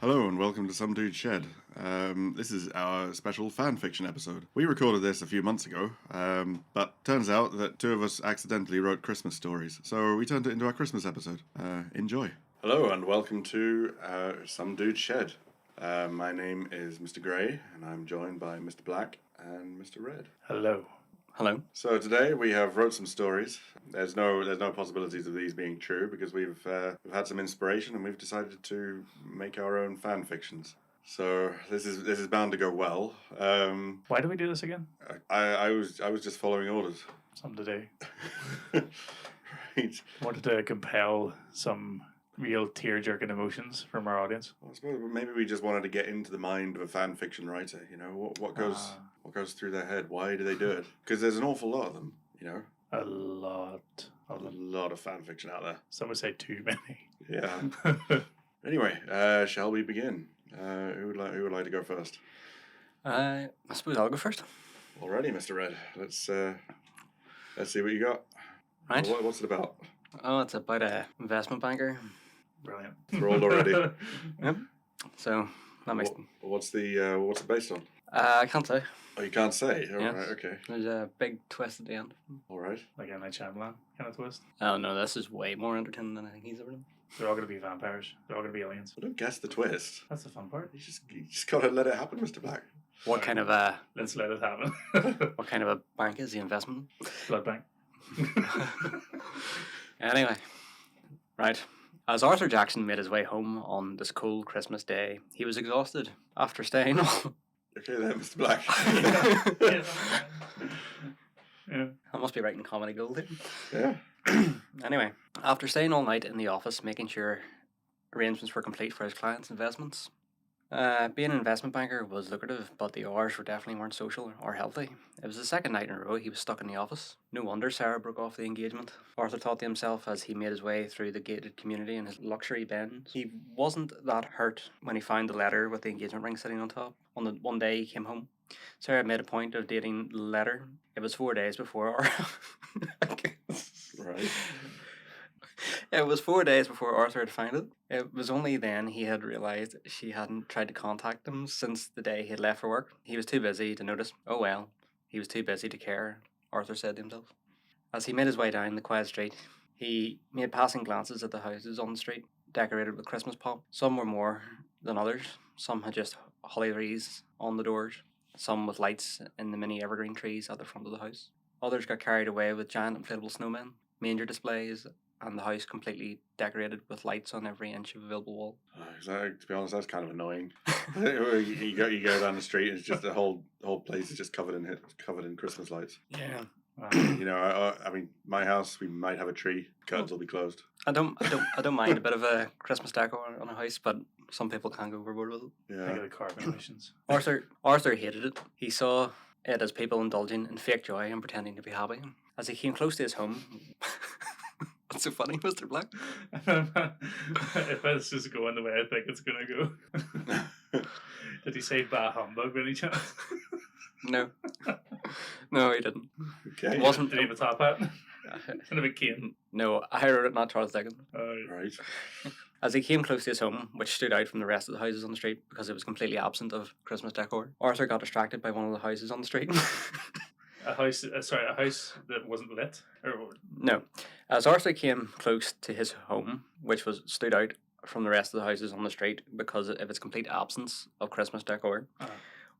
Hello and welcome to Some Dude Shed. This is our special fan fiction episode. We recorded this a few months ago, but turns out that two of us accidentally wrote Christmas stories, so we turned it into our Christmas episode. Enjoy. Hello and welcome to Some Dude Shed. My name is Mr. Grey, and I'm joined by Mr. Black and Mr. Red. Hello. Hello. So today we have wrote some stories. There's no possibilities of these being true because we've had some inspiration and we've decided to make our own fan fictions. So this is bound to go well. Why do we do this again? I was just following orders. Something to do. Right. Wanted to compel some real tear-jerking emotions from our audience. Well, I suppose maybe we just wanted to get into the mind of a fan fiction writer. You know what goes through their head. Why do they do it? Because there's an awful lot of them. You know. A lot of A them. lot of fan fiction out there. Some would say too many. Yeah. Anyway, shall we begin? Who would like to go first? I suppose I'll go first. Alrighty, Mr. Red. Let's see what you got. Right. What's it about? Oh, it's about a investment banker. Brilliant. We're all already. Yep. So that makes. What's it based on? I can't say. Oh, you can't say. All Yes. right. Okay. There's a big twist at the end. All right. Like M. Night Shyamalan kind of twist. Oh no, this is way more entertaining than I think he's ever done. They're all going to be vampires. They're all going to be aliens. Well, don't guess the twist. That's the fun part. You just gotta let it happen, Mr. Black. What kind of a Let's let it happen. what kind of a bank is the investment? Blood bank. Anyway, right. As Arthur Jackson made his way home on this cold Christmas day, he was exhausted after staying. Okay, then, Mr. Black. Yeah. I must be writing comedy gold here. Yeah. Anyway, after staying all night in the office, making sure arrangements were complete for his clients' investments, being an investment banker was lucrative, but the hours definitely weren't social or healthy. It was the second night in a row he was stuck in the office. No wonder Sarah broke off the engagement. Arthur thought to himself as he made his way through the gated community in his luxury Benz. He wasn't that hurt when he found the letter with the engagement ring sitting on top. On the one day he came home, Sarah made a point of dating the letter. It was 4 days before. Right. It was 4 days before Arthur had found it. It was only then he had realised she hadn't tried to contact him since the day he had left for work. He was too busy to notice. Oh well, he was too busy to care, Arthur said to himself. As he made his way down the quiet street, he made passing glances at the houses on the street, decorated with Christmas pomp. Some were more than others. Some had just holly wreaths on the doors. Some with lights in the mini evergreen trees at the front of the house. Others got carried away with giant inflatable snowmen, manger displays, and the house completely decorated with lights on every inch of available wall. To be honest, that's kind of annoying. you go down the street and it's just the whole place is just covered in Christmas lights. Yeah. You know, I mean, my house, we might have a tree. Curtains will be closed. I don't mind a bit of a Christmas decor on a house, but some people can go overboard with it. Think Yeah. of the carbon emissions. Arthur hated it. He saw it as people indulging in fake joy and pretending to be happy. As he came close to his home, what's so funny, Mr. Black? If it's just going the way I think it's going to go. Did he say bah humbug by any chance? No, no, he didn't. Okay. It wasn't. Did he have a top hat? And a big cane? No, I wrote it, not Charles Dickens. Right. As he came close to his home, which stood out from the rest of the houses on the street because it was completely absent of Christmas decor, Arthur got distracted by one of the houses on the street. A house that wasn't lit? Or No. As Arthur came close to his home, which stood out from the rest of the houses on the street because of its complete absence of Christmas decor,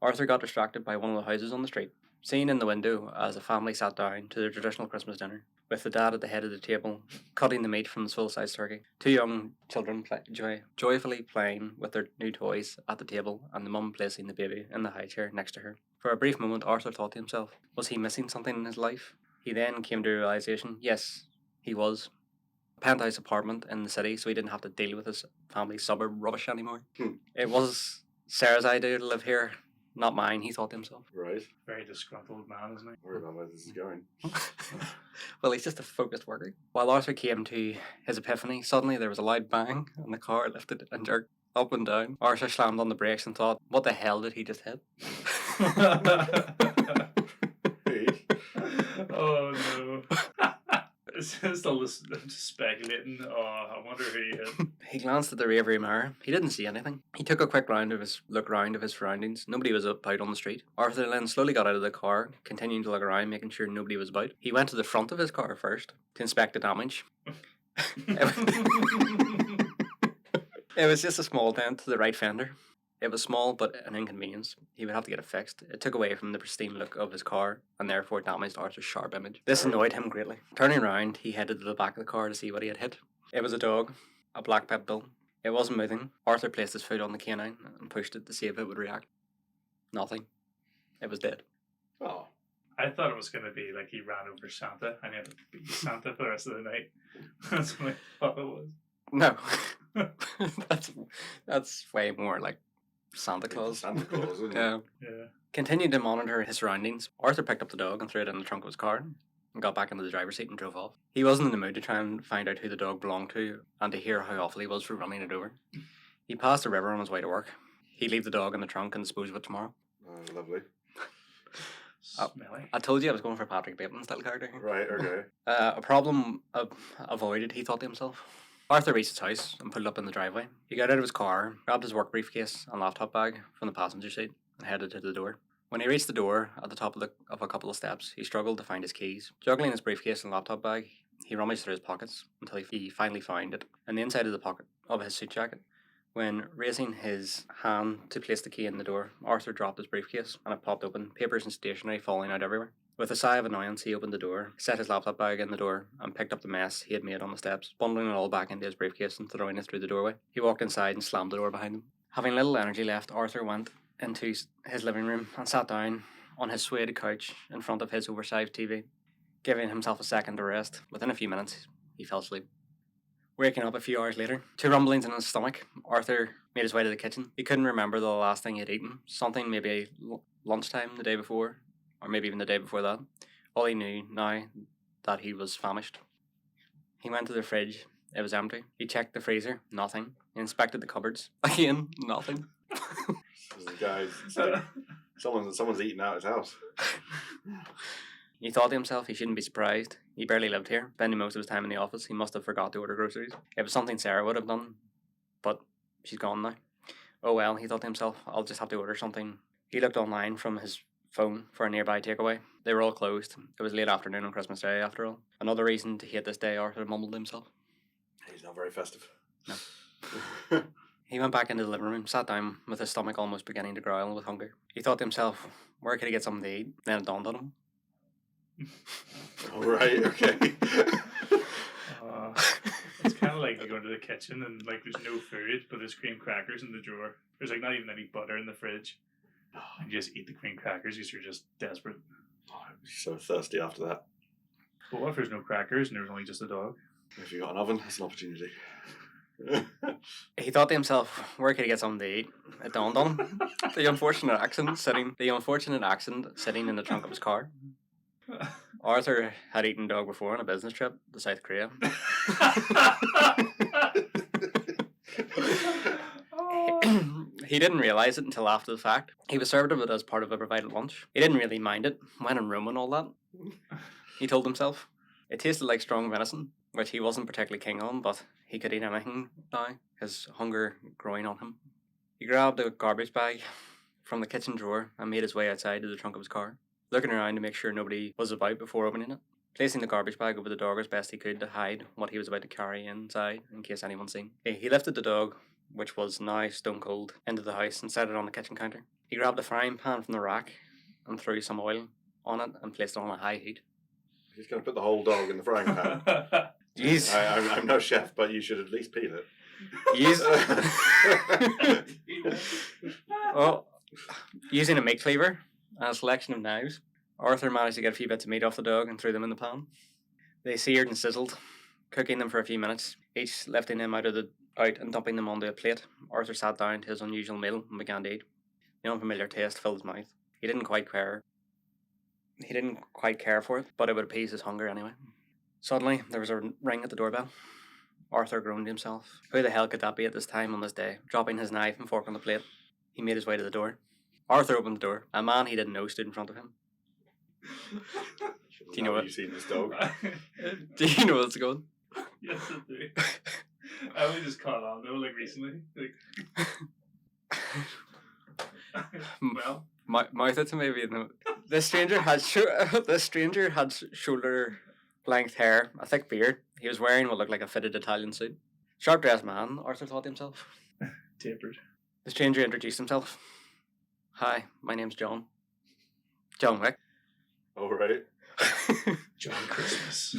Arthur got distracted by one of the houses on the street. Seen in the window as a family sat down to their traditional Christmas dinner, with the dad at the head of the table, cutting the meat from the full-size turkey. Two young children joyfully playing with their new toys at the table, and the mum placing the baby in the high chair next to her. For a brief moment, Arthur thought to himself, was he missing something in his life? He then came to a realisation, yes, he was. A penthouse apartment in the city, so he didn't have to deal with his family's suburb rubbish anymore. It was Sarah's idea to live here, not mine, he thought to himself. Right. very disgruntled man, isn't he? Worry about where this is going. Well, he's just a focused worker. While Arthur came to his epiphany, suddenly there was a loud bang, and the car lifted and jerked up and down. Arthur slammed on the brakes and thought, what the hell did he just hit? Oh no. Still just speculating. Oh, I wonder who he hit. He glanced at the rearview mirror. He didn't see anything. He took a quick look round of his surroundings. Nobody was out on the street. Arthur then slowly got out of the car, continuing to look around, making sure nobody was about. He went to the front of his car first to inspect the damage. It was just a small dent to the right fender. It was small, but an inconvenience. He would have to get it fixed. It took away from the pristine look of his car, and therefore damaged Arthur's sharp image. This annoyed him greatly. Turning around, he headed to the back of the car to see what he had hit. It was a dog, a black pit bull. It wasn't moving. Arthur placed his foot on the canine and pushed it to see if it would react. Nothing. It was dead. Oh. I thought it was going to be like he ran over Santa and he had to beat Santa for the rest of the night. That's what I thought it was. No. that's way more like Santa Claus. Santa Claus, isn't it? Yeah. Yeah. Continued to monitor his surroundings. Arthur picked up the dog and threw it in the trunk of his car and got back into the driver's seat and drove off. He wasn't in the mood to try and find out who the dog belonged to and to hear how awful he was for running it over. He passed the river on his way to work. He'd leave the dog in the trunk and dispose of it tomorrow. Oh, lovely. Smelly. I told you I was going for Patrick Bateman style character. Right, okay. A problem avoided, he thought to himself. Arthur reached his house and pulled up in the driveway. He got out of his car, grabbed his work briefcase and laptop bag from the passenger seat and headed to the door. When he reached the door at the top of a couple of steps, he struggled to find his keys. Juggling his briefcase and laptop bag, he rummaged through his pockets until he finally found it in the inside of the pocket of his suit jacket. When raising his hand to place the key in the door, Arthur dropped his briefcase and it popped open, papers and stationery falling out everywhere. With a sigh of annoyance, he opened the door, set his laptop bag in the door, and picked up the mess he had made on the steps, bundling it all back into his briefcase and throwing it through the doorway. He walked inside and slammed the door behind him. Having little energy left, Arthur went into his living room and sat down on his suede couch in front of his oversized TV, giving himself a second to rest. Within a few minutes, he fell asleep. Waking up a few hours later, to rumblings in his stomach, Arthur made his way to the kitchen. He couldn't remember the last thing he had eaten, something maybe lunchtime the day before, or maybe even the day before that. All he knew now that he was famished. He went to the fridge. It was empty. He checked the freezer. Nothing. He inspected the cupboards. Again, nothing. Guys, someone's eating out his house. He thought to himself he shouldn't be surprised. He barely lived here, spending most of his time in the office. He must have forgot to order groceries. It was something Sarah would have done, but she's gone now. Oh well, he thought to himself, I'll just have to order something. He looked online from his phone for a nearby takeaway. They were all closed. It was late afternoon on Christmas Day after all. Another reason to hate this day, Arthur mumbled to himself. He's not very festive. No. He went back into the living room, sat down with his stomach almost beginning to growl with hunger. He thought to himself, where could he get something to eat? Then it dawned on him. All right, okay. It's kind of like you go into the kitchen and like there's no food, but there's cream crackers in the drawer. There's like not even any butter in the fridge. And you just eat the cream crackers because you're just desperate. Oh, I'd be so thirsty after that. But what if there's no crackers and there's only just a dog? If you got an oven, that's an opportunity. He thought to himself, where could he get something to eat? It dawned on him. The unfortunate accident sitting in the trunk of his car. Arthur had eaten dog before on a business trip to South Korea. He didn't realise it until after the fact. He was served of it as part of a provided lunch. He didn't really mind it, when in Rome and all that. He told himself. It tasted like strong venison, which he wasn't particularly keen on, but he could eat anything now, his hunger growing on him. He grabbed a garbage bag from the kitchen drawer and made his way outside to the trunk of his car, looking around to make sure nobody was about before opening it, placing the garbage bag over the dog as best he could to hide what he was about to carry inside in case anyone seen. He lifted the dog, which was now stone cold, into the house and set it on the kitchen counter. He grabbed a frying pan from the rack and threw some oil on it and placed it on a high heat. He's going to put the whole dog in the frying pan. Jeez. I'm no chef, but you should at least peel it. Well, using a meat cleaver and a selection of knives, Arthur managed to get a few bits of meat off the dog and threw them in the pan. They seared and sizzled, cooking them for a few minutes, each lifting them out and dumping them onto a plate. Arthur sat down to his unusual meal and began to eat. The unfamiliar taste filled his mouth. He didn't quite care for it, but it would appease his hunger anyway. Suddenly, there was a ring at the doorbell. Arthur groaned to himself. Who the hell could that be at this time on this day? Dropping his knife and fork on the plate, he made his way to the door. Arthur opened the door. A man he didn't know stood in front of him. Do you know Have it? you seen this dog? Do you know what's going? Yes, I do. I only just caught on though, like recently. Like, well, Mouth it to me. The stranger had shoulder length hair, a thick beard. He was wearing what looked like a fitted Italian suit. Sharp dressed man, Arthur thought to himself. tapered. The stranger introduced himself. Hi, my name's John. John Wick. All right. John Christmas.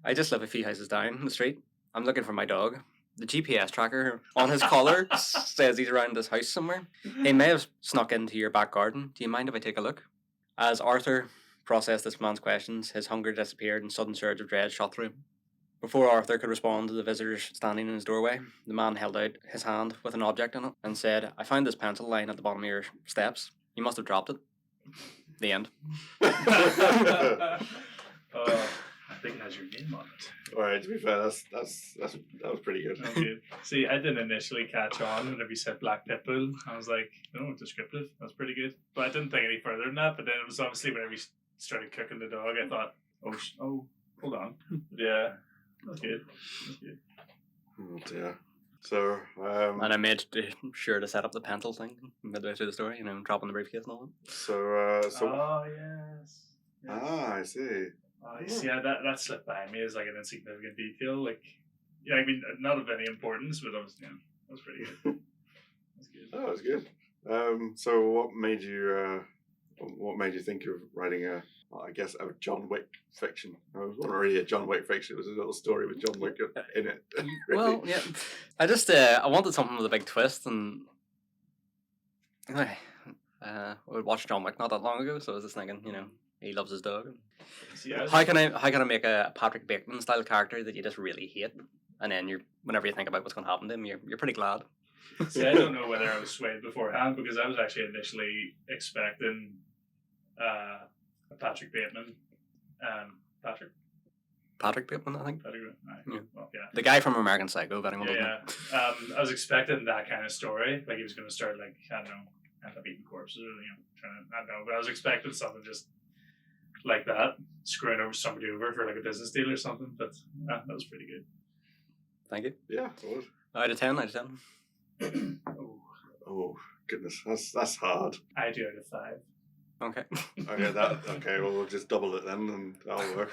I just live a few houses down the street. I'm looking for my dog. The GPS tracker on his collar says he's around this house somewhere. He may have snuck into your back garden. Do you mind if I take a look? As Arthur processed this man's questions, his hunger disappeared and a sudden surge of dread shot through him. Before Arthur could respond to the visitors standing in his doorway, the man held out his hand with an object in it and said, I found this pencil lying at the bottom of your steps. You must have dropped it. The end. I think it has your name on it. All right. To be fair, that was pretty good. Okay. See, I didn't initially catch on whenever you said Black Pitbull. I was like, oh, descriptive. That's pretty good. But I didn't think any further than that. But then it was obviously whenever you started cooking the dog, I thought, oh, hold on. Yeah, that's good. That's good. Oh dear. So, And I made sure to set up the pencil thing midway through the story, dropping the briefcase and all that. so. Oh, yes. I see. Oh, you see, that slipped by me as like an insignificant detail. Like, yeah, I mean, not of any importance, but that was pretty good. That's good. Oh, that's good. So what made you think of writing a John Wick fiction? It wasn't really a John Wick fiction. It was a little story with John Wick in it. Really. Well, yeah. I just, I wanted something with a big twist, and I watched John Wick not that long ago, so I was just thinking, he loves his dog. See, How can I make a Patrick Bateman style character that you just really hate, and then whenever you think about what's going to happen to him, you're pretty glad. See, I don't know whether I was swayed beforehand because I was actually initially expecting Patrick Bateman. Patrick Bateman, I think. Patrick, Yeah. well, yeah. The guy from American Psycho, if anyone doesn't know. Yeah. I was expecting that kind of story. Like he was going to start like, I don't know, end up eating corpses or, trying to, I don't know. But I was expecting something just like that, screwing over somebody over for like a business deal or something. But that was pretty good. Thank you. Yeah, it was. Out of 10. Oh goodness, that's hard. I do out of 5. Okay. Okay, well we'll just double it then, and that'll work.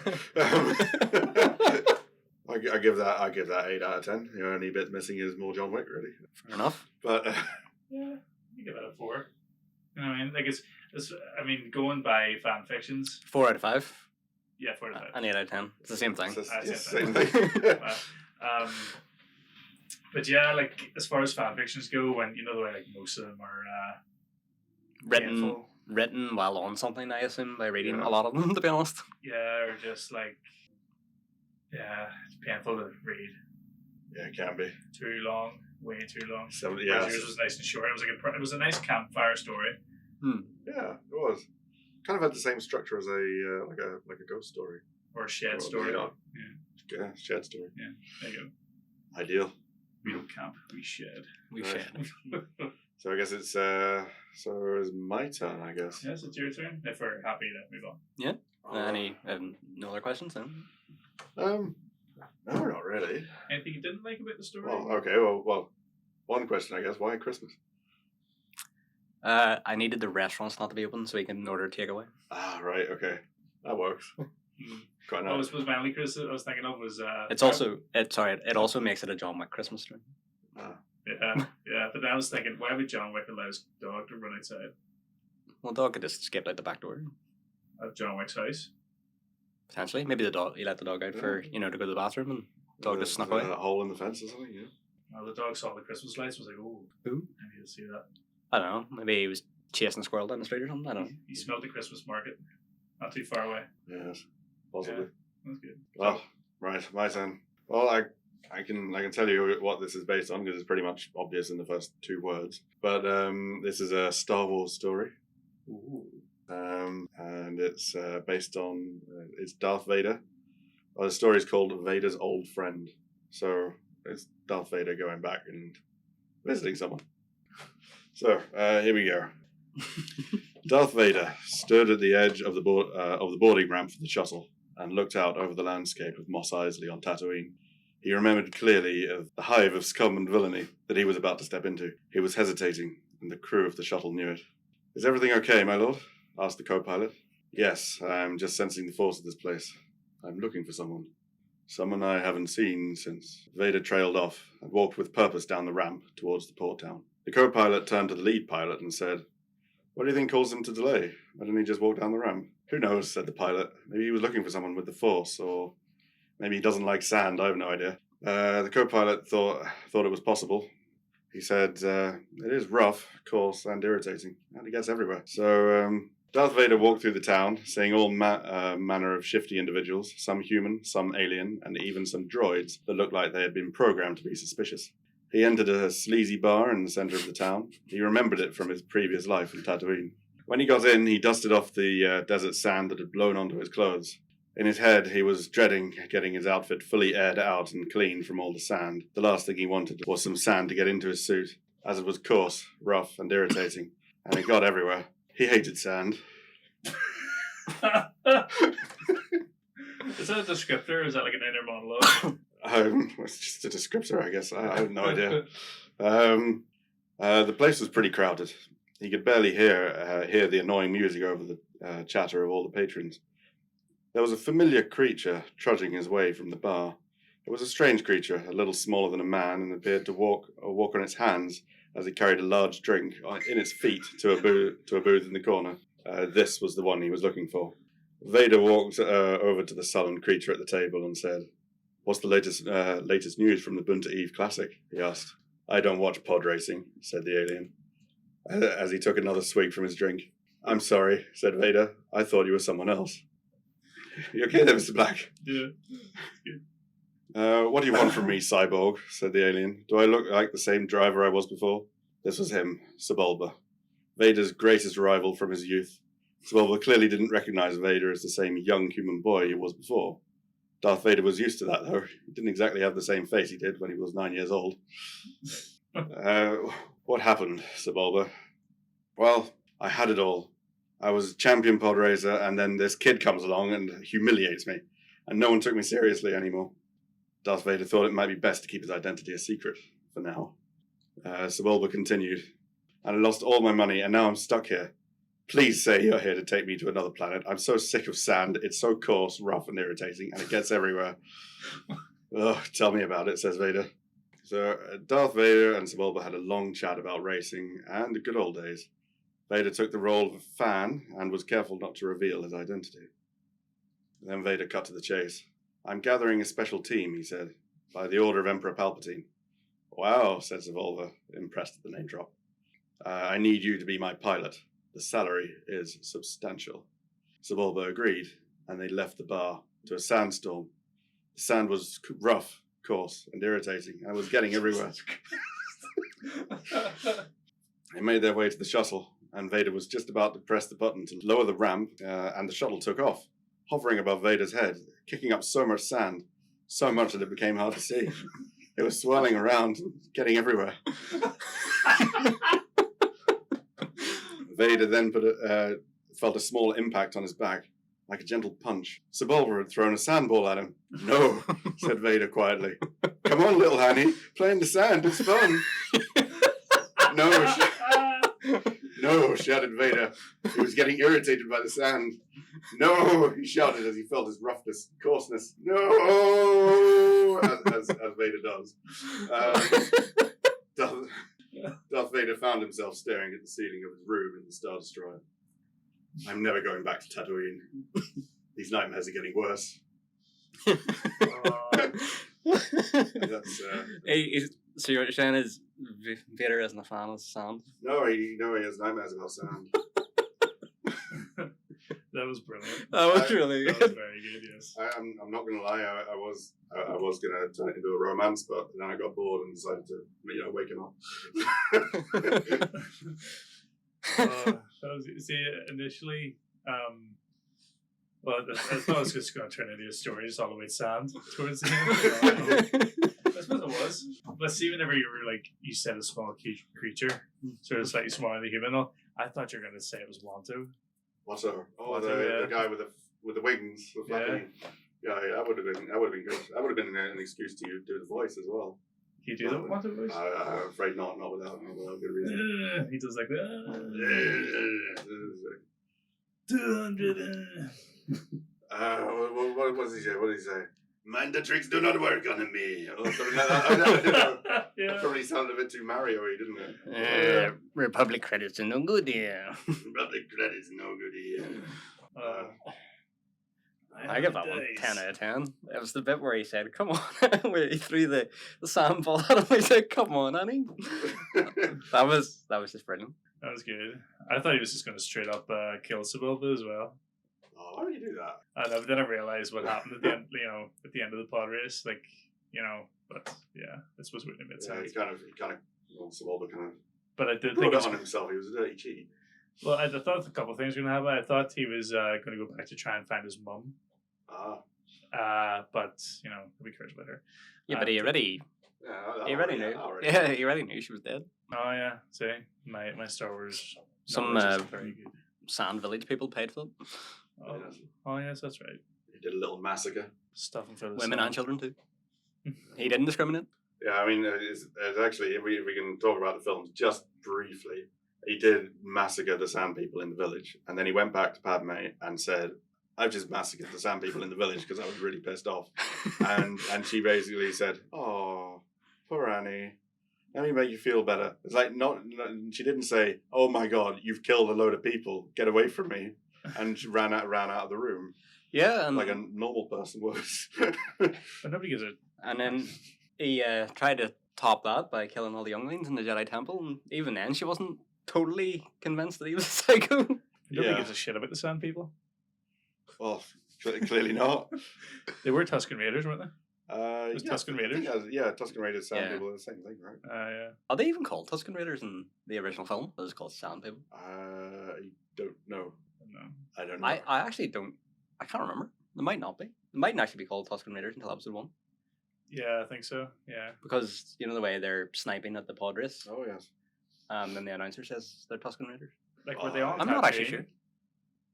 I give that 8 out of 10. The only bit missing is more John Wick, really. Fair enough. But Yeah, you give it a 4. You know what I mean? Like it's going by fan fictions. 4 out of 5. Yeah, 4 out of 5. And 8 out of 10. It's the same thing. it's I the said same that. thing. But yeah, like as far as fan fictions go, when the way like most of them are painful. Written while on something, I assume, by reading Yeah. a lot of them, to be honest. Yeah, or just like it's painful to read. Yeah, it can be. Too long, way too long. So, Whereas yeah, yours was nice and short. It was it was a nice campfire story. yeah, it was. Kind of had the same structure as a like a ghost story. Or a shed Well, story. yeah. Yeah, Yeah, shed story. there you go. Ideal. We don't camp, we shed. We Right. should. So I guess it's it's my turn, I guess. Yes, it's your turn. If we're happy to move on. Any no other questions then? No, not really. Anything you didn't like about the story? Well, okay. Well, one question, I guess. Why Christmas? I needed the restaurants not to be open so we can order takeaway. Ah, right. Okay, that works. Quite Well, I nice. suppose my only criticism I was thinking of was It also makes it a John Wick Christmas tree. yeah, but then I was thinking, why would John Wick allow his dog to run outside Well, dog could just skip out the back door. of John Wick's house? Potentially. Maybe he let the dog out for, to go to the bathroom and dog just snuck There's away. a hole in the fence or something. Yeah. Well, the dog saw the Christmas lights and was like, oh, Who? I need to see that. I don't know. Maybe he was chasing a squirrel down the street or something. I don't know. He smelled the Christmas market, not too far away. Yes. Possibly. That's good. Well, right, my turn. Well, I can tell you what this is based on because it's pretty much obvious in the first 2 words. But this is a Star Wars story. Ooh. And it's based on it's Darth Vader. Well, the story is called Vader's Old Friend. So it's Darth Vader going back and visiting someone. So here we go. Darth Vader stood at the edge of the boarding ramp for the shuttle and looked out over the landscape of Mos Eisley on Tatooine. He remembered clearly of the hive of scum and villainy that he was about to step into. He was hesitating, and the crew of the shuttle knew it. "Is everything okay, my lord?" asked the co-pilot. "Yes, I'm just sensing the force of this place. I'm looking for someone. Someone I haven't seen since." Vader trailed off and walked with purpose down the ramp towards the port town. The co-pilot turned to the lead pilot and said, "What do you think caused him to delay? Why didn't he just walk down the ramp?" "Who knows," said the pilot. "Maybe he was looking for someone with the force, or maybe he doesn't like sand. I have no idea." The co-pilot thought it was possible. He said, "It is rough, coarse, and irritating, and it gets everywhere." So Darth Vader walked through the town, seeing all manner of shifty individuals, some human, some alien, and even some droids that looked like they had been programmed to be suspicious. He entered a sleazy bar in the center of the town. He remembered it from his previous life in Tatooine. When he got in, he dusted off the desert sand that had blown onto his clothes. In his head, he was dreading getting his outfit fully aired out and clean from all the sand. The last thing he wanted was some sand to get into his suit, as it was coarse, rough, and irritating, and it got everywhere. He hated sand. Is that a descriptor, or is that like an inner monologue? It's just a descriptor, I guess. I have no idea. The place was pretty crowded. He could barely hear the annoying music over the chatter of all the patrons. There was a familiar creature trudging his way from the bar. It was a strange creature, a little smaller than a man, and appeared to walk on its hands as it carried a large drink in its feet to a booth in the corner. This was the one he was looking for. Vader walked over to the sullen creature at the table and said, "What's the latest news from the Bunta Eve Classic?" he asked. "I don't watch pod racing," said the alien, as he took another swig from his drink. "I'm sorry," said Vader. "I thought you were someone else." "You okay there, Mr. Black?" Yeah. "What do you want from me, cyborg?" said the alien. "Do I look like the same driver I was before?" This was him, Sebulba, Vader's greatest rival from his youth. Sebulba clearly didn't recognize Vader as the same young human boy he was before. Darth Vader was used to that, though. He didn't exactly have the same face he did when he was 9 years old. "What happened, Sebulba?" "Well, I had it all. I was champion pod racer, and then this kid comes along and humiliates me, and no one took me seriously anymore." Darth Vader thought it might be best to keep his identity a secret, for now. Sebulba continued, "And I lost all my money, and now I'm stuck here. Please say you're here to take me to another planet. I'm so sick of sand. It's so coarse, rough, and irritating, and it gets everywhere." "Oh, tell me about it," says Vader. So Darth Vader and Sebulba had a long chat about racing and the good old days. Vader took the role of a fan and was careful not to reveal his identity. Then Vader cut to the chase. "I'm gathering a special team," he said, "by the order of Emperor Palpatine." "Wow," said Sebulba, impressed at the name drop. "I need you to be my pilot. The salary is substantial." Sebulba agreed, and they left the bar to a sandstorm. The sand was rough, coarse, and irritating, and was getting everywhere. They made their way to the shuttle, and Vader was just about to press the button to lower the ramp, and the shuttle took off, hovering above Vader's head, kicking up so much sand, so much that it became hard to see. It was swirling around, getting everywhere. Vader then felt a small impact on his back, like a gentle punch. Sebulba had thrown a sandball at him. "No," said Vader quietly. "Come on, little Hanny, play in the sand, it's fun." No, shouted Vader. He was getting irritated by the sand. "No," he shouted as he felt his roughness, coarseness. "No," as Vader does. Darth Vader found himself staring at the ceiling of his room in the Star Destroyer. "I'm never going back to Tatooine. These nightmares are getting worse." So you're saying is Vader isn't a fan of sand? No, he has nightmares about sand. That was brilliant. That was really That was very good, yes. I'm not gonna lie. I was gonna turn it into a romance, but then I got bored and decided to wake him up. Initially, well, I thought it was just going to turn into a story just all the way sand towards the end. I suppose it was. But see, whenever you said a small creature, sort of slightly smaller than human, I thought you were going to say it was Wanto. What's over? Oh, What's the, over, the yeah. guy with the wings. The fucking, yeah, that would have been good. That would have been an excuse to do the voice as well. Can you do the Wanto voice? I'm afraid not without good reason. He does like 200. What does he say? What does he say? Man, the tricks do not work on me. Or something like that. Yeah. That probably sounded a bit too Mario-y, didn't it? Republic credits are no good here. Public credit's no good here. I give that one 10 out of 10. It was the bit where he said, come on, where he threw the sandball at him. He said, come on, Annie. that was just brilliant. That was good. I thought he was just going to straight up kill Sebulba as well. Oh, why would you do that? I know, but then I realised what happened at the end. At the end of the pod race, but yeah, this was really made Yeah, sense. he kind of, Sebulba kind of But I did brought think it it's on himself. He was a dirty cheat. well. I thought a couple of things were going to happen. I thought he was going to go back to try and find his mum. But we cares about her. Yeah, but he already knew. Yeah, he already knew she was dead. Oh yeah, see, my Star Wars. Some knowledge isn't very good. Sand Village people paid for it. Oh yes, that's right. He did a little massacre. Stuff and for the Women sun. and children too. He didn't discriminate. Yeah, I mean, it's actually, if we can talk about the films just briefly, he did massacre the Sand people in the village, and then he went back to Padme and said, I've just massacred the Sand people in the village because I was really pissed off. And she basically said, oh, poor Annie. Let me make you feel better. It's like, she didn't say, oh my God, you've killed a load of people. Get away from me. And she ran out of the room. Yeah, and Like a normal person would. But nobody gives it. And then he tried to top that by killing all the younglings in the Jedi Temple, and even then she wasn't totally convinced that he was a psycho. Nobody Yeah. gives a shit about the Sand people. Well, clearly not. They were Tusken Raiders, weren't they? Was Yeah, Tusken I think Raiders? Tusken Raiders, Sand Yeah. people are the same thing, right? Yeah. Are they even called Tusken Raiders in the original film? It was called Sand People. I don't know. No. I don't know. I actually don't. I can't remember. It might not be. It mightn't actually be called Tusken Raiders until episode 1. Yeah, I think so. Yeah. Because, you know, the way they're sniping at the pod race, Oh, yes. and then the announcer says they're Tusken Raiders. Like were they on? I'm not actually Tatooine sure.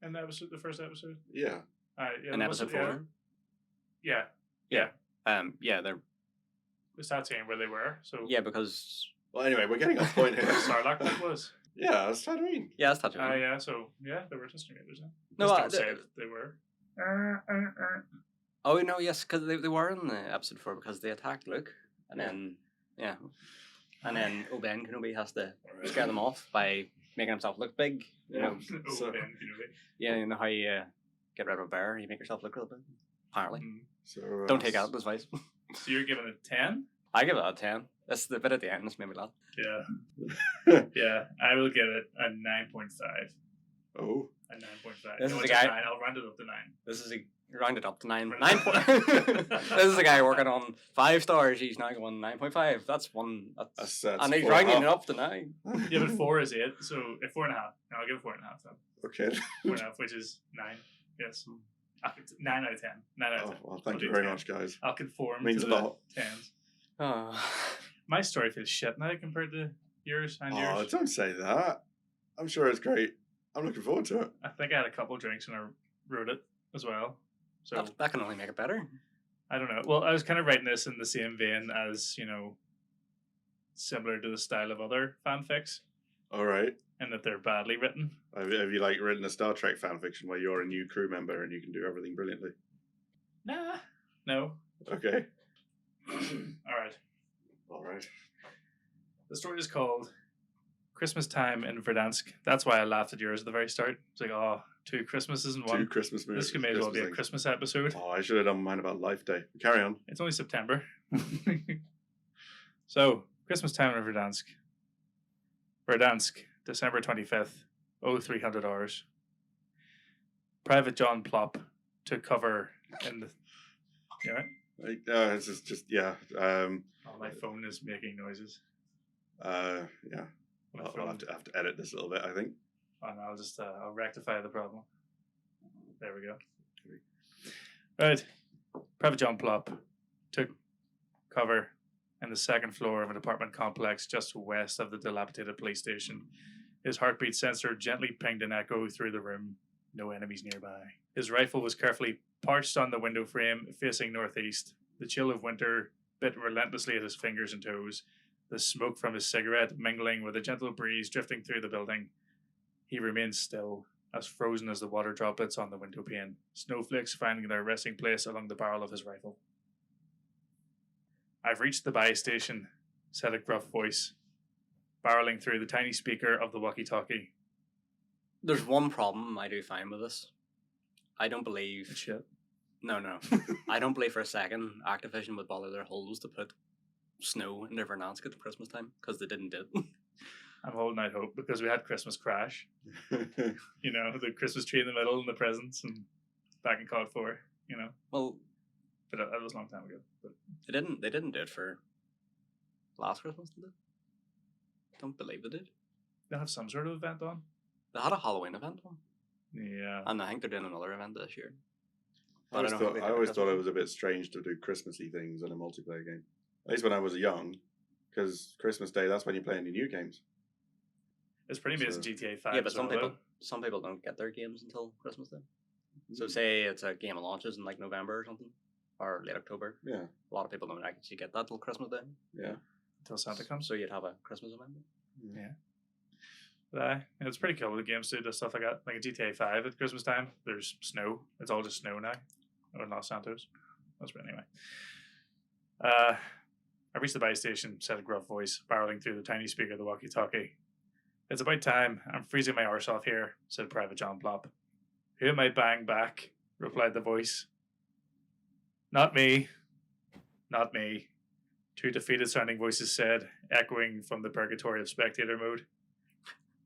In the first episode. Yeah. Yeah, In there was- episode Yeah. 4. Yeah, they're. Was Tatooine where they were? So Yeah, because. Well, anyway, we're getting off point here. Sarlacc that was. Yeah, that's Tatooine. Yeah, that's Tatooine. Yeah. So yeah, they were Tusken Raiders. Huh? No, Just uh, don't say it, they were. Oh, no, yes, because they were in the episode 4 because they attacked Luke. And then. Yeah. And then Obi-Wan Kenobi has to scare them off by making himself look big. You know, So- Ben Kenobi. yeah, you know how you get rid of a bear, you make yourself look real big. Apparently. Mm. So, Don't take out this advice. So you're giving it 10? I give it a 10. That's the bit at the end that's made me laugh. Yeah. Yeah. I will give it a 9.5. Oh. A 9.5. This No, is it's a guy- 9. I'll round it up to 9. This is rounded up to 9. Right. 9 This is a guy working on 5 stars. He's now going 9.5. That's one. That's and he's 4.5. rounding it up to 9. Yeah, but 4 is 8. So 4.5. No, I'll give it 4.5 then. Okay. 4.5, which is 9. Yes. 9 out of 10. 9 out of Oh, 10. well, thank I'll you do very 10. much, guys. I'll conform Means to a the lot. 10s. Oh. My story feels shit now compared to yours and Oh, yours. don't say that. I'm sure it's great. I'm looking forward to it. I think I had a couple of drinks and I wrote it as well. So That can only make it better. I don't know. Well, I was kind of writing this in the same vein as, similar to the style of other fanfics, All right. and that they're badly written. Have you like written a Star Trek fan fiction where you're a new crew member and you can do everything brilliantly? Nah. No. Okay. All right. All right. The story is called Christmas Time in Verdansk. That's why I laughed at yours at the very start. It's like, oh, 2 Christmases in one. 2 Christmas movies. This may as well be a things. Christmas episode. Oh, I should have done mine about Life Day. Carry on. It's only September. So, Christmas Time in Verdansk. Verdansk, December 25th, 0300 hours. Private John Plop took cover in the... You all right? This is just yeah. Oh, my phone is making noises. Yeah. My I'll phone. have to edit this a little bit, I think. And I'll just I'll rectify the problem. There we go. Right. Private John Plop took cover in the second floor of an apartment complex just west of the dilapidated police station His heartbeat sensor gently pinged an echo through the room. No enemies nearby. His rifle was carefully perched on the window frame, facing northeast. The chill of winter bit relentlessly at his fingers and toes, the smoke from his cigarette mingling with a gentle breeze drifting through the building. He remained still, as frozen as the water droplets on the window pane, snowflakes finding their resting place along the barrel of his rifle. "I've reached the buy station," said a gruff voice, barreling through the tiny speaker of the walkie-talkie. There's one problem I do find with this. I don't believe... Shit. No. I don't believe for a second Activision would bother their holes to put snow in their Verdansk at Christmas time, because they didn't do it. I'm holding out hope because we had Christmas Crash. You know, the Christmas tree in the middle and the presents and back in COD 4, you know. Well, But that was a long time ago. But they didn't do it for last Christmas, did they? Don't believe they did. they have some sort of event on. They had a Halloween event on, Yeah. and I think they're doing another event this year. I always don't think thought, they I did always it thought it this was a bit strange to do Christmassy things in a multiplayer game. At least when I was young, because Christmas Day, that's when you're playing the new games. It's pretty amazing So- GTA 5. Yeah, but as well, though. some people don't get their games until Christmas Day. Mm-hmm. So say it's a game that launches in like November or something, or late October. Yeah, A lot of people don't actually get that till Christmas Day. yeah. Until Santa comes. So you'd have a Christmas event. Yeah. But, it's pretty cool. The games do stuff like that. Like in GTA 5 at Christmas time, there's snow. It's all just snow now. Or Los Santos. That's right, anyway. I reached the buy station, said a gruff voice, barreling through the tiny speaker of the walkie-talkie. "It's about time. I'm freezing my arse off here," said Private John Plop. "Who am I buying back?" replied the voice. "Not me. Not me," two defeated-sounding voices said, echoing from the purgatory of spectator mode.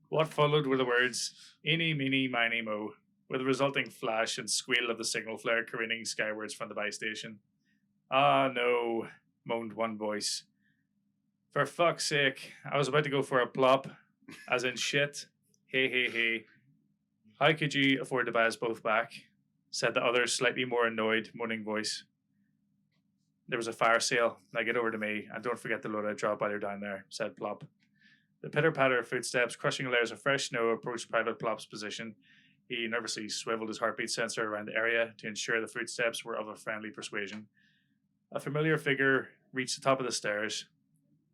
What followed were the words, "Eeny, meeny, miny, mo," with a resulting flash and squeal of the signal flare careening skywards from the buy station. "Ah, no," moaned one voice. "For fuck's sake, I was about to go for a plop, as in shit. Hey. How could you afford to buy us both back?" said the other, slightly more annoyed, moaning voice. "There was a fire sale. Now get over to me, and don't forget the loadout drop while you're down there," said Plop. The pitter-patter of footsteps, crushing layers of fresh snow, approached Private Plop's position. He nervously swiveled his heartbeat sensor around the area to ensure the footsteps were of a friendly persuasion. A familiar figure reached the top of the stairs.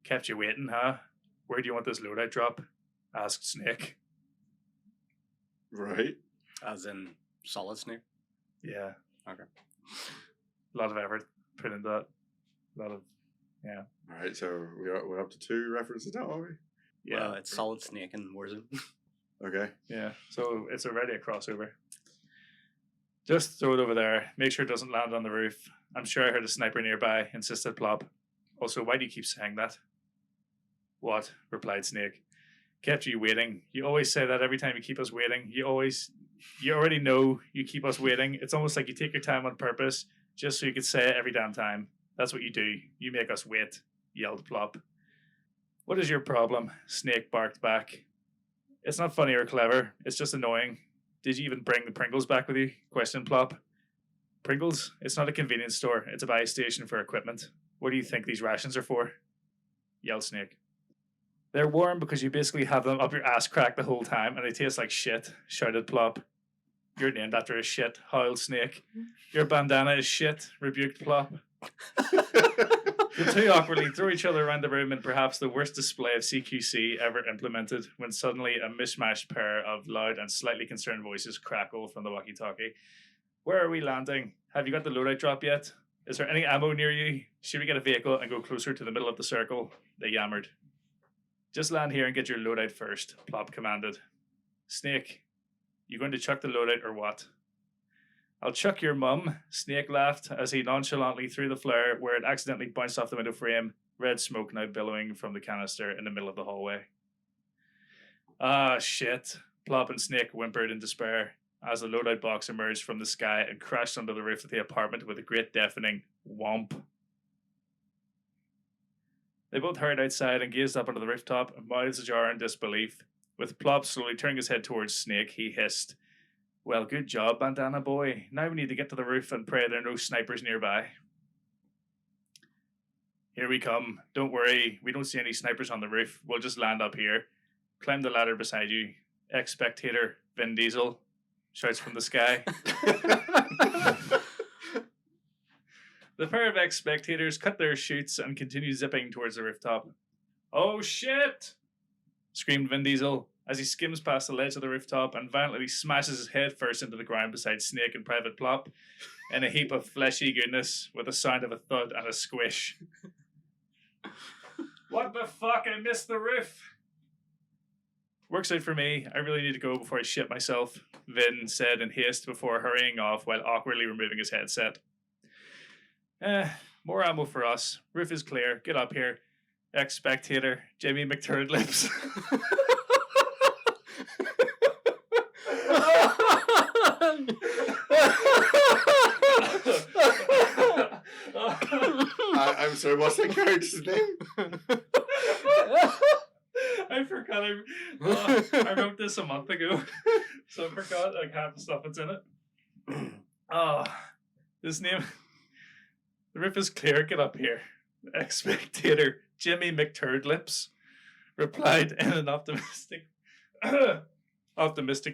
"Kept you waiting, huh? Where do you want this loadout drop?" asked Snake. Right. As in Solid Snake. Yeah. Okay. A lot of effort put into that. A lot of, yeah. All right, so we're up to 2 references now, are we? Yeah. Well, it's Solid Snake and Warzone. Okay. Yeah. So it's already a crossover. "Just throw it over there. Make sure it doesn't land on the roof. I'm sure I heard a sniper nearby," insisted Plop. "Also, why do you keep saying that?" "What?" replied Snake. "Kept you waiting. You always say that every time you keep us waiting. You already know you keep us waiting. It's almost like you take your time on purpose just so you can say it every damn time. That's what you do. You make us wait," yelled Plop. "What is your problem?" Snake barked back. "It's not funny or clever. It's just annoying. Did you even bring the Pringles back with you?" questioned Plop. "Pringles? It's not a convenience store. It's a buy station for equipment. What do you think these rations are for?" yelled Snake. "They're warm because you basically have them up your ass crack the whole time and they taste like shit," shouted Plop. "You're named after a shit," howled Snake. "Your bandana is shit," rebuked Plop. The two awkwardly threw each other around the room in perhaps the worst display of CQC ever implemented, when suddenly a mishmashed pair of loud and slightly concerned voices crackled from the walkie-talkie. "Where are we landing? Have you got the loadout drop yet? Is there any ammo near you? Should we get a vehicle and go closer to the middle of the circle?" they yammered. "Just land here and get your loadout first," Plop commanded. "Snake, you going to chuck the loadout or what?" "I'll chuck your mum," Snake laughed as he nonchalantly threw the flare where it accidentally bounced off the window frame, red smoke now billowing from the canister in the middle of the hallway. "Ah, shit," Plop and Snake whimpered in despair as the loadout box emerged from the sky and crashed under the roof of the apartment with a great deafening whomp. They both hurried outside and gazed up onto the rooftop, mouths ajar in disbelief. With Plop slowly turning his head towards Snake, he hissed, "Well, good job, Bandana Boy. Now we need to get to the roof and pray there are no snipers nearby." "Here we come. Don't worry, we don't see any snipers on the roof. We'll just land up here," Climb the ladder beside you. Ex-spectator Vin Diesel shouts from the sky. The pair of ex-spectators cut their chutes and continue zipping towards the rooftop. Oh shit! Screamed Vin Diesel as he skims past the ledge of the rooftop and violently smashes his head first into the ground beside Snake and Private Plop in a heap of fleshy goodness with the sound of a thud and a squish. What the fuck? I missed the roof! Works out for me. I really need to go before I shit myself, Vin said in haste before hurrying off while awkwardly removing his headset. More ammo for us. Roof is clear. Get up here. Ex-spectator, Jamie McTurdlips. I'm sorry, what's that character's name? I forgot. I wrote this a month ago, so I forgot like half the stuff that's in it. This name. The roof is clear. Get up here. Ex-spectator Jimmy McTurdlips replied in an optimistic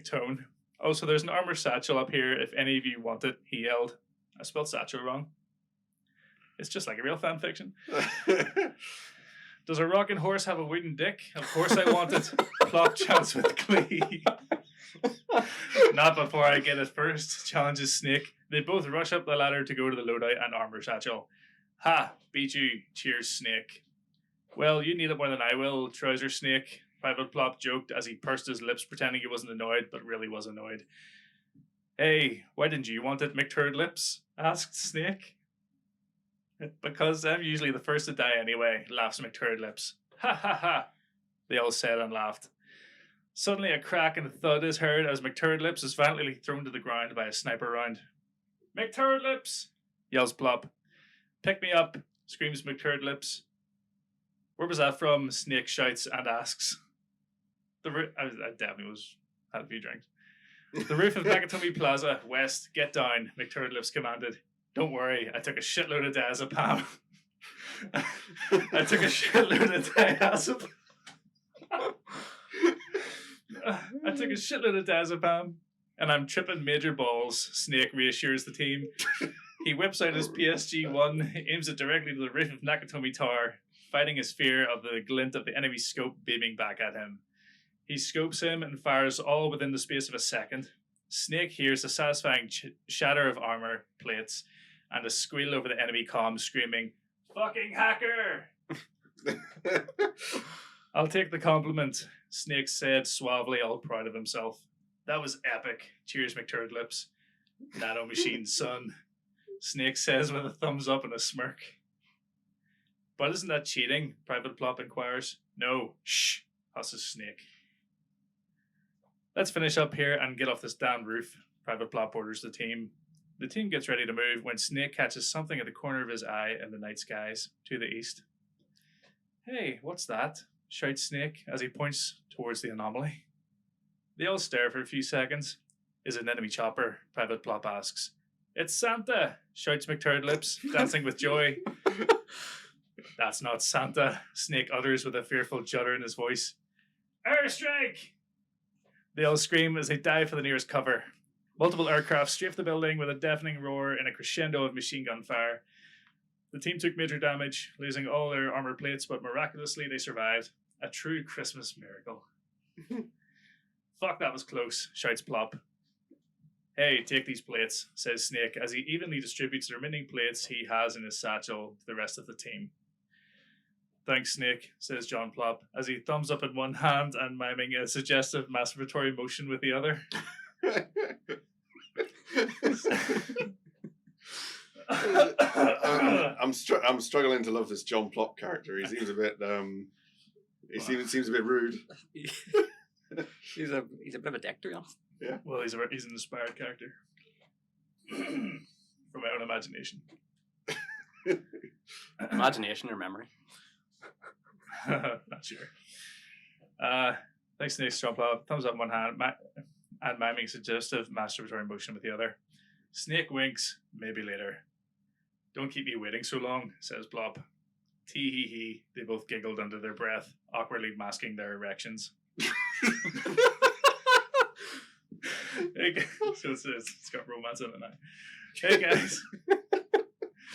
tone. Oh, so there's an armor satchel up here if any of you want it, he yelled. I spelled satchel wrong. It's just like a real fan fiction. Does a rocking horse have a wooden dick? Of course I want it. Plop chants with glee. Not before I get it first, challenges Snake. They both rush up the ladder to go to the loadout and armor satchel. Ha! Beat you, cheers Snake. Well, you need it more than I will, Trouser Snake, Private Plop joked as he pursed his lips pretending he wasn't annoyed, but really was annoyed. Hey, why didn't you want it, McTurdlips? Asked Snake. Because I'm usually the first to die anyway, laughs McTurdlips. Ha ha ha, they all said and laughed. Suddenly a crack and a thud is heard as McTurdlips is violently thrown to the ground by a sniper round. McTurdlips, yells Plop. Pick me up, screams McTurdlips. Where was that from? Snake shouts and asks. I definitely had a few drinks. The roof of Nakatomi Plaza, west, get down, McTurdlips commanded. Don't worry, I took a shitload of diazepam. I took a shitload of diazepam. And I'm tripping major balls, Snake reassures the team. He whips out his PSG-1, aims it directly to the roof of Nakatomi Tower, fighting his fear of the glint of the enemy scope beaming back at him. He scopes him and fires all within the space of a second. Snake hears a satisfying shatter of armor plates and a squeal over the enemy comm screaming, "Fucking hacker!" I'll take the compliment, Snake said suavely, all proud of himself. That was epic, cheers McTurdlips. Nano machine, son, Snake says with a thumbs up and a smirk. But isn't that cheating? Private Plop inquires. No, shh, husses Snake. Let's finish up here and get off this damn roof, Private Plop orders the team. The team gets ready to move when Snake catches something at the corner of his eye in the night skies to the east. Hey, what's that? Shouts Snake as he points towards the anomaly. They all stare for a few seconds. Is it an enemy chopper? Private Plop asks. It's Santa, shouts McTurdlips, dancing with joy. That's not Santa, Snake utters with a fearful judder in his voice. Airstrike! They all scream as they dive for the nearest cover. Multiple aircraft strafe the building with a deafening roar in a crescendo of machine gun fire. The team took major damage, losing all their armor plates, but miraculously they survived. A true Christmas miracle. Fuck, that was close, shouts Plop. Hey, take these plates, says Snake, as he evenly distributes the remaining plates he has in his satchel to the rest of the team. Thanks, Snake, says John Plop, as he thumbs up in one hand and miming a suggestive masturbatory motion with the other. I'm struggling to love this John Plop character. He seems a bit seems a bit rude. He's a bit of a dick, to be honest. Yeah. Well, he's an inspired character from my own imagination. Imagination or memory? Not sure. Thanks, Snake, John Plop. Thumbs up in one hand and miming suggestive masturbatory motion with the other. Snake winks. Maybe later. Don't keep me waiting so long, says Plop. Tee hee hee. They both giggled under their breath, awkwardly masking their erections. Hey guys, so it's got romance in it now. Hey guys.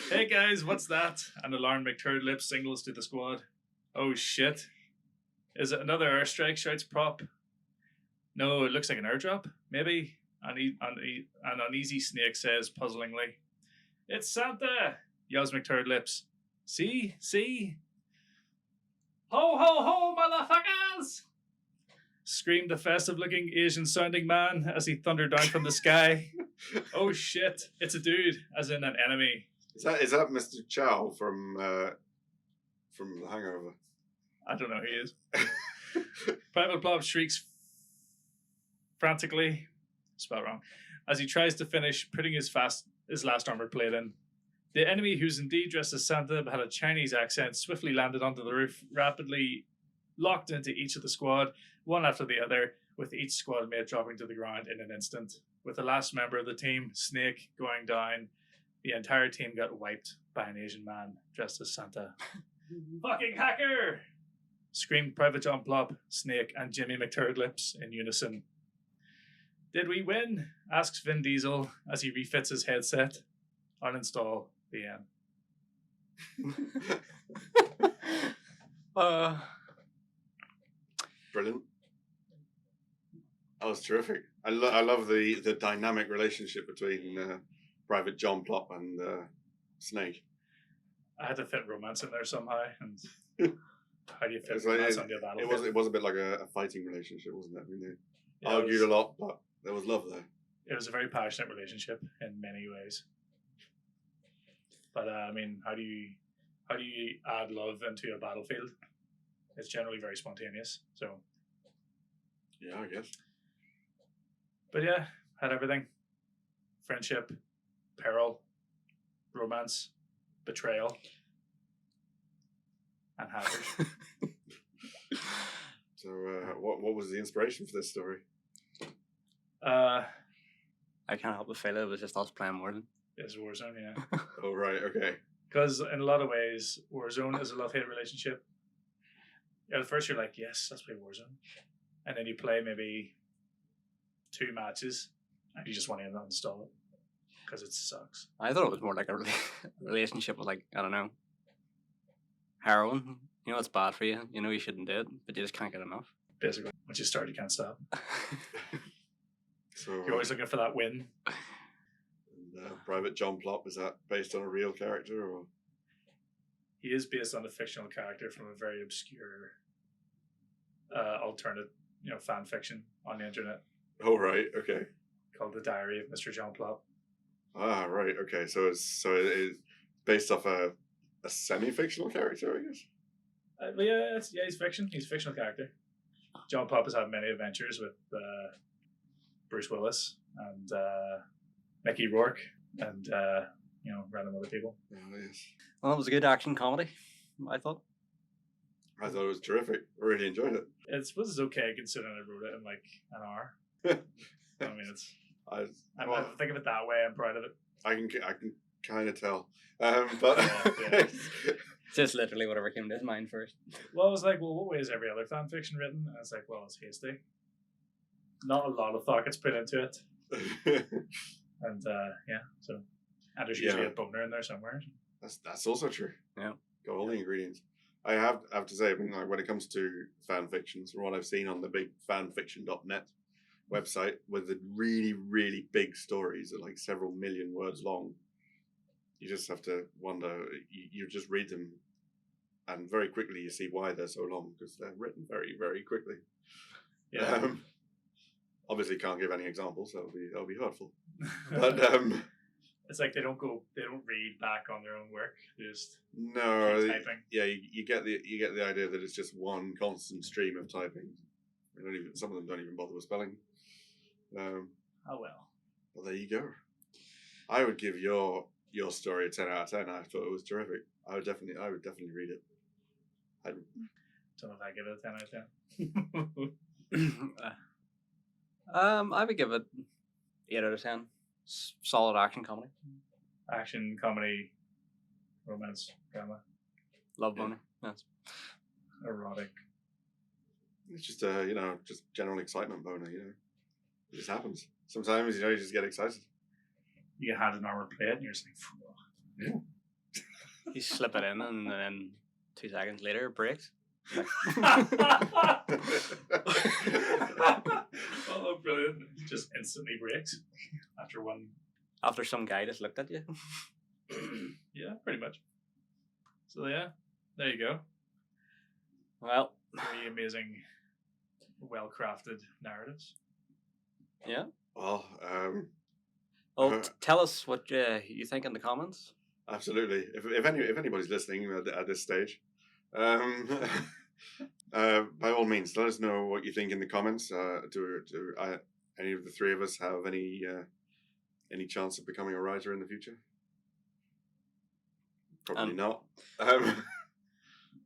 Hey guys, what's that? An alarmed McTurdlip singles to the squad. Oh shit. Is it another airstrike? Shouts Prop. No, it looks like an airdrop. Maybe. An uneasy Snake says puzzlingly. It's Santa! Yells McTurdlips. See? Ho ho ho, motherfuckers! Screamed the festive-looking Asian-sounding man as he thundered down from the sky. Oh shit! It's a dude, as in an enemy. Is that Mr. Chow from The Hangover? I don't know who he is. Private Blob shrieks frantically, spelled wrong, as he tries to finish putting his last armored plate in. The enemy, who's indeed dressed as Santa but had a Chinese accent, swiftly landed onto the roof, rapidly locked into each of the squad, one after the other, with each squad mate dropping to the ground in an instant. With the last member of the team, Snake, going down, the entire team got wiped by an Asian man dressed as Santa. Fucking hacker! Screamed Private John Plop, Snake, and Jimmy McTurdlips in unison. Did we win? Asks Vin Diesel as he refits his headset. Uninstall. The end. Brilliant. That was terrific. I love the dynamic relationship between Private John Plop and Snake. I had to fit romance in there somehow. And how do you fit It's like, romance on your battlefield? it was a bit like a fighting relationship, wasn't it? I mean, they Yeah, argued a lot, but there was love there. It was a very passionate relationship in many ways. But I mean, how do you add love into a battlefield? It's generally very spontaneous. So, Yeah, I guess. but yeah, had everything: friendship, peril, romance, betrayal, and hackers. So, what was the inspiration for this story? I can't help but feel it was just us playing Warzone. Is Warzone, yeah. Oh, right, okay. Because in a lot of ways, Warzone is a love-hate relationship. At first, you're like, yes, let's play Warzone. And then you play maybe 2 matches, and you just want to uninstall it. Because it sucks. I thought it was more like a relationship with, like, I don't know, heroin. You know it's bad for you. You know you shouldn't do it, but you just can't get enough. Basically, once you start, you can't stop. So, You're always looking for that win. Private John Plop, is that based on a real character, or? He is based on a fictional character from a very obscure alternate, fan fiction on the internet Oh, right, okay. called The Diary of Mr. John Plop. Ah, right, okay. So it's based off a semi-fictional character, I guess. But yeah, he's fiction. He's a fictional character. John Plop has had many adventures with Bruce Willis and Mickey Rourke and random other people. Oh, yes. Well, it was a good action comedy, I thought. I thought it was terrific. I really enjoyed it. It was okay considering I wrote it in like an hour. I mean, I think of it that way. I'm proud of it. I can kind of tell, but Yeah. It's just literally whatever came to his mind first. Well, I was like, what way is every other fan fiction written? And it's like, well, it's hasty. Not a lot of thought gets put into it. And so and there's usually a boner in there somewhere. That's also true. Yeah. Got all the ingredients. I have to say, I mean, like, when it comes to fan fictions, from what I've seen on the big fanfiction.net website, with the really, really big stories that like several million words long, you just have to wonder. You just read them, and very quickly you see why they're so long, because they're written very, very quickly. Yeah. Obviously, can't give any examples. That'll be hurtful. But it's like they don't read back on their own work. They just no, keep typing. yeah, you get the idea that it's just one constant stream of typing. Some of them don't even bother with spelling. Oh well. Well, there you go. I would give your story a 10 out of 10. I thought it was terrific. I would definitely read it. Don't know if I give it a 10 out of 10. I would give it 8 out of 10. Solid action comedy. Action, comedy, romance, drama, Love boner. Yes. erotic. It's just just general excitement boner. It just happens. Sometimes you just get excited. You had an armor plate, and you're just like, "Phew." You slip it in, and then 2 seconds later, it breaks. Oh, brilliant! It just instantly breaks after one. After some guy just looked at you. Yeah, pretty much. So yeah, there you go. Well, Very amazing, well-crafted narratives. yeah. Well, Well, tell us what you think in the comments. absolutely. If anybody's listening at this stage, by all means, let us know what you think in the comments. Do any of the three of us have any chance of becoming a writer in the future? Probably not.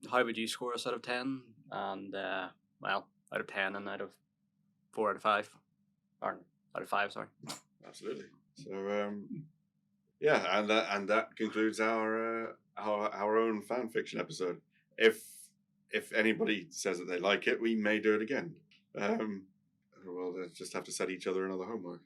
How would you score us out of 10? And well, out of 10 and out of 4 out of 5, or out of 5, sorry. Absolutely. So yeah, and that concludes our own fan fiction episode. If anybody says that they like it, we may do it again. We'll just have to set each other another homework.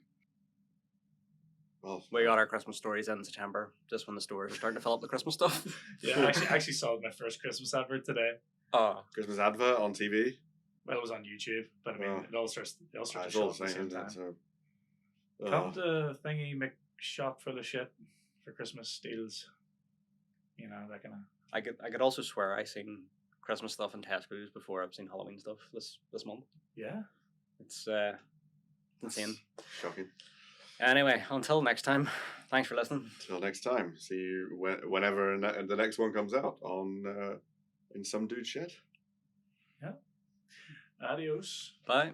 Well, We got our Christmas stories in September, just when the stores are starting to fill up the Christmas stuff. Yeah, I actually saw my first Christmas advert today. Oh, Christmas advert on TV. Well, it was on YouTube, but I mean, Oh. it all starts to It's show all up the at the same, same isn't it? time. So, Come to Thingy McShop full of shit for Christmas deals. That kind of. I could also swear I seen Christmas stuff in Tesco's before I've seen Halloween stuff this month. Yeah. It's insane. shocking. Anyway, until next time, thanks for listening. Till next time. See you whenever the next one comes out on in some dude's shed. Adios. Bye.